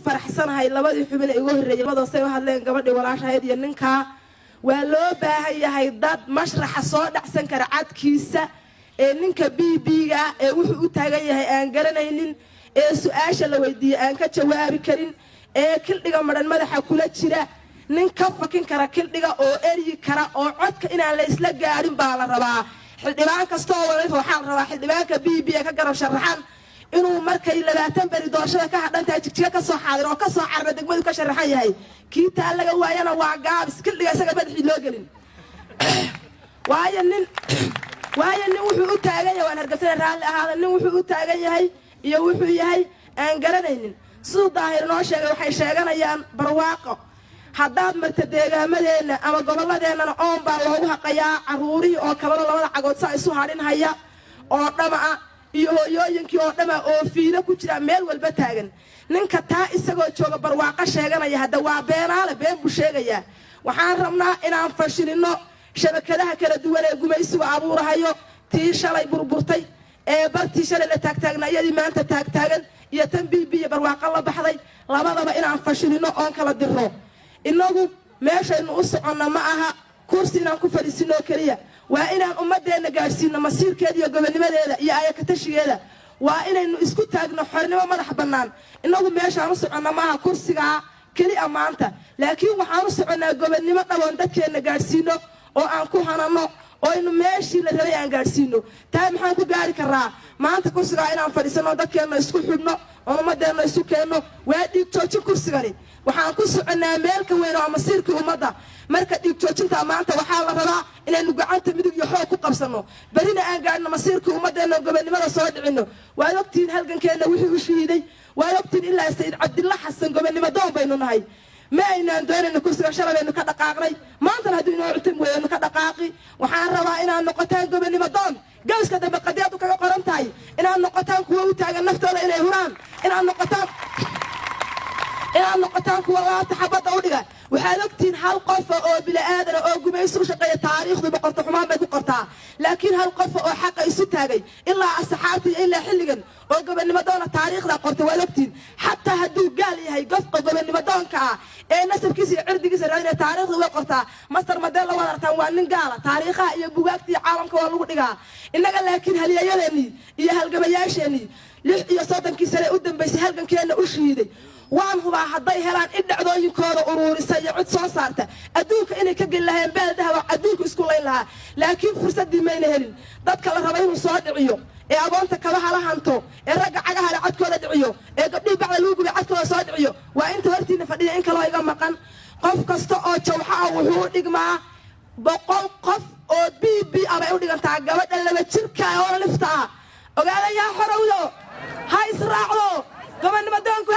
فرحسنها labadii xubin ee ugu horeeyay labada say hadleen gabadhii walaashayd iyo ninka waa loo baahan yahay dad mashraxa soo dhacsan kara cadkiisa ee ninka BB-ga ee wuxuu u taagan yahay aan garanaynin ee su'aasha la weydiiyay aan ka jawaabi karin ee kildhiga maran madaxa kula jira nin ka fakin kara kildhiga oo eryi kara oo codka inaan la isla gaarin baa la rabaa xildhibaan kasta oo waxaan rabaa xildhibaanka BB ka garab sharaxan inuu markay 20 bari doorashada ka hadhantaa jigjiga ka soo xaadir oo ka soo carba degmadu ka sharaxan yahay kiita laga waayana waa gaab iskildhiga isaga badxi loo gelin waayan wuxuu u taagan yahay waan hargabsan raali ahaada nin wuxuu u taagan yahay iyo wuxuu yahay aan garanaynin sidoo daahir noo sheegay waxay sheeganayaan barwaaqo haddaad marta deegaamadeena ama gobolladeena oon baa loogu haqayaa caruurihii oo kalaba labada cagood saa isu hadhin haya oo dhama iyo hooyooyinkii oo dhama oo fiida ku jira meel walba taagan ninka taa isagoo jooga barwaaqo sheeganaya hadda waa beenaale been buu sheegayaa waxaan rabnaa inaan fashilino shabakadaha kala duwan ee gumaysiga abuurahayo tii shalay burburtay ee bartii shalay la taagtaagnayadii maanta taagtaagan iyo tan BB iyo barwaaqo la baxday labadaba inaan fashilino oon kala dirno inagu meeshaynu u soconna ma aha kursi inaan ku fadhiisino kaliya waa inaan ummadeena gaarsiino masiirkeeda iyo gobonimadeeda iyo ayaka tashigeeda waa inaynu isku taagno xornimo madax bannaan inagu meeshaan u soconna ma aha kursiga kaliya maanta laakiin waxaan u soconaa gobonimo dhawan dadkeena gaarsiino oo aan ku hanano oo inu meeshii la rabay aan gaarsiino taa maxaan ku gaari karaa maanta kursiga inaan fadhiisano dadkeena isku xubno oo ummadeena isu keenno waa dhiig joojin kursigani waxaan ku soconaa meel ka weyn oo masiirkii ummadda marka dhiig joojinta maanta waxaa la rabaa inaynu gacanta midig iyo xoog ku qabsano barina aan gaarno masiirkii ummadeena gobonimada soo dhicino waa ogtiin halgankeena wixii u shiiday waa ogtiin ilaa Sayid Cabdilla Xasan gobonimo doon baynu nahay ما إن دورنا كرسي شرب إنه كذا قاقري ما أنت هذول نوعتهم وإنه كذا قاقي وحنا رواينا النقطان قبل ما ضم جالس كذا بقديات وكذا قرنتاي إن النقطان كووت على النفط ولا إلى هران إن النقطان كووات تحبط أولها وحالكتين هالقفة أو بلا آدر أو جميسر شقية تاريخ بقرط حمام بقرطها لكن هالقفة أو حق يسوتها جاي إلا الصحاتي إلا حلقن أو قبل ما دون التاريخ ذا قرط ولكتين حتى هدو قال هي قفة قبل ما دون كا نسب كيسي عرض كيسي رأينا تاريخ وقرطها مصر مدلة ورطان وانن قال تاريخها يبقاكتي عالم كوالو دقا إنك لكن هل يليني إيا هالقبياشيني ليش إيا صوتن كيسي قدام بيسي هالقن كيانا أشهيدي وان هو حضي هلان إدع ذوين كورو أروري سيعود صوصارته أدوك إني كقل لها بلدها وأدوك إسكولين لها لكن فرصة دي مين هلين ضدك الله ربيه صادعيو إيه أبونتك كبها لهانتو إيه رجع عجها لعدكو لدعيو إيه قبلي بعد لوجو بعدكو صادعيو وأنت ورتين فدي إنك الله يجمع مكان قف كستو أو شوحة وهو نجمع بقول قف أو BB أبى يقول لك تعجبت إلا بتشركة ولا لفتها وقال يا حرولو هاي سرعلو كمان ما دونكو